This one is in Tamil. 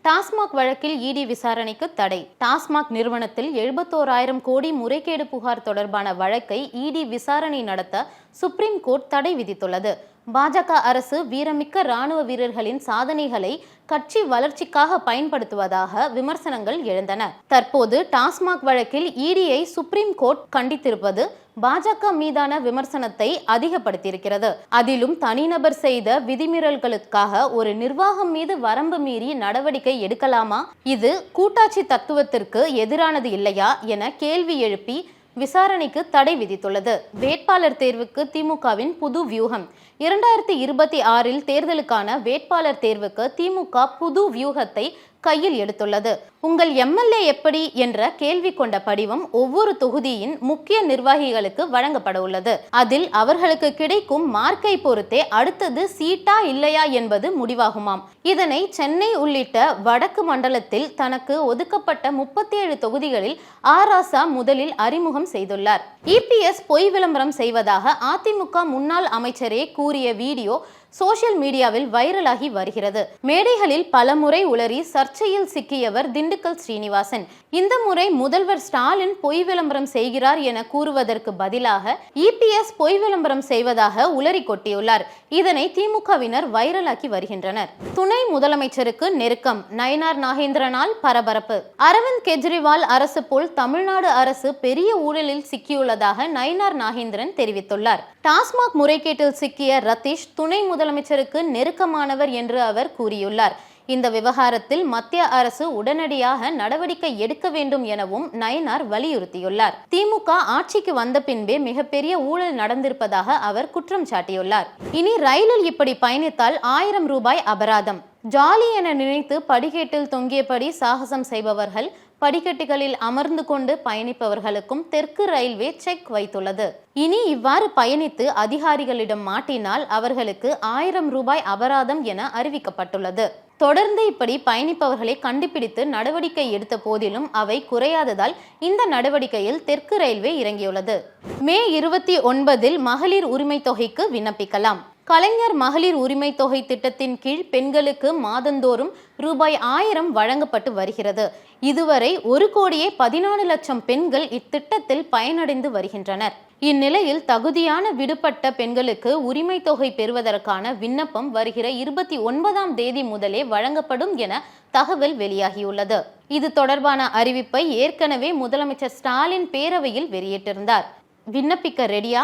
டாஸ்மாக் வழக்கில் இடி விசாரணைக்கு தடை. டாஸ்மாக் நிறுவனத்தில் 71,000 கோடி முறைகேடு புகார் தொடர்பான வழக்கை இடி விசாரணை நடத்த சுப்ரீம் கோர்ட் தடை விதித்துள்ளது. பாஜக அரசு வீரமிக்க ராணுவ வீரர்களின் சாதனைகளை கட்சி வளர்ச்சிக்காக பயன்படுத்துவதாக விமர்சனங்கள் எழுந்தன. தற்போது டாஸ்மாக் வழக்கில் இடியை சுப்ரீம் கோர்ட் கண்டித்திருப்பது பாஜக மீதான விமர்சனத்தை அதிகப்படுத்தியிருக்கிறது. அதிலும் தனிநபர் செய்த விதிமீறல்களுக்காக ஒரு நிர்வாகம் மீது வரம்பு மீறி நடவடிக்கை எடுக்கலாமா? இது கூட்டாட்சி தத்துவத்திற்கு எதிரானது இல்லையா என கேள்வி எழுப்பி விசாரணைக்கு தடை விதித்துள்ளது. வேட்பாளர் தேர்வுக்கு திமுகவின் புது வியூகம். 2026 தேர்தலுக்கான வேட்பாளர் தேர்வுக்கு திமுக புது வியூகத்தை கையில் எடுத்துள்ளது. உங்கள் எம்எல்ஏ எப்படி என்ற கேள்வி கொண்ட படிவம் ஒவ்வொரு தொகுதியின் முக்கிய நிர்வாகிகளுக்கு வழங்கப்பட உள்ளது. அதில் அவர்களுக்கு கிடைக்கும் மார்க்கை பொறுத்தே அடுத்தது சீட்டா இல்லையா என்பது முடிவாகுமாம். இதனை சென்னை உள்ளிட்ட வடக்கு மண்டலத்தில் தனக்கு ஒதுக்கப்பட்ட 37 தொகுதிகளில் ஆராசா முதலில் அறிமுகம் செய்துள்ளார். இபிஎஸ் பொய் விளம்பரம் செய்வதாக அதிமுக முன்னாள் அமைச்சரே கூறிய வீடியோ சோசியல் மீடியாவில் வைரலாகி வருகிறது. மேடைகளில் பலமுறை உளறி சர்ச்சையில் சிக்கியவர் திண்டுக்கல் ஸ்ரீனிவாசன். இந்த முறை முதல்வர் ஸ்டாலின் பொய் விளம்பரம் செய்கிறார் என கூறுவதற்கு பதிலாக இபிஎஸ் பொய் விளம்பரம் செய்வதாக உளறி கொட்டியுள்ளார். இதனை திமுகவினர் வைரலாக்கி வருகின்றனர். துணை முதலமைச்சருக்கு நெருக்கம். நயினார் நாகேந்திரனால் பரபரப்பு. அரவிந்த் கெஜ்ரிவால் அரசு போல் தமிழ்நாடு அரசு பெரிய ஊழலில் சிக்கியுள்ளதாக நயினார் நாகேந்திரன் தெரிவித்துள்ளார். டாஸ்மாக் முறைகேட்டில் சிக்கிய ரதீஷ் துணை முதலமைச்சருக்கு நெருக்கமானவர் என்று அவர் கூறியுள்ளார். இந்த விவகாரத்தில் மத்திய அரசு உடனடியாக நடவடிக்கை எடுக்க வேண்டும் எனவும் நயினார் வலியுறுத்தியுள்ளார். திமுக ஆட்சிக்கு வந்த பின்பே மிகப்பெரிய ஊழல் நடந்திருப்பதாக அவர் குற்றம் சாட்டியுள்ளார். இனி ரயிலில் இப்படி பயணித்தால் 1000 ரூபாய் அபராதம். ஜாலி என நினைத்து படிக்கட்டில் தொங்கியபடி சாகசம் செய்பவர்கள், படிக்கட்டுகளில் அமர்ந்து கொண்டு பயணிப்பவர்களுக்கும் தெற்கு ரயில்வே செக் வைத்துள்ளது. இனி இவ்வாறு பயணித்து அதிகாரிகளிடம் மாட்டினால் அவர்களுக்கு 1000 ரூபாய் அபராதம் என அறிவிக்கப்பட்டுள்ளது. தொடர்ந்து இப்படி பயணிப்பவர்களை கண்டுபிடித்து நடவடிக்கை எடுத்த போதிலும் அவை குறையாததால் இந்த நடவடிக்கையில் தெற்கு ரயில்வே இறங்கியுள்ளது. மே 29 மகளிர் உரிமை தொகைக்கு விண்ணப்பிக்கலாம். கலைஞர் மகளிர் உரிமை தொகை திட்டத்தின் கீழ் பெண்களுக்கு மாதந்தோறும் ரூபாய் 1000 வழங்கப்பட்டு வருகிறது. இதுவரை 1,14,00,000 பெண்கள் இத்திட்டத்தில் பயனடைந்து வருகின்றனர். இந்நிலையில் தகுதியான விடுபட்ட பெண்களுக்கு உரிமை தொகை பெறுவதற்கான விண்ணப்பம் வருகிற 29ஆம் தேதி முதலே வழங்கப்படும் என தகவல் வெளியாகியுள்ளது. இது தொடர்பான அறிவிப்பை ஏற்கனவே முதலமைச்சர் ஸ்டாலின் பேரவையில் வெளியிட்டிருந்தார். விண்ணப்பிக்க ரெடியா?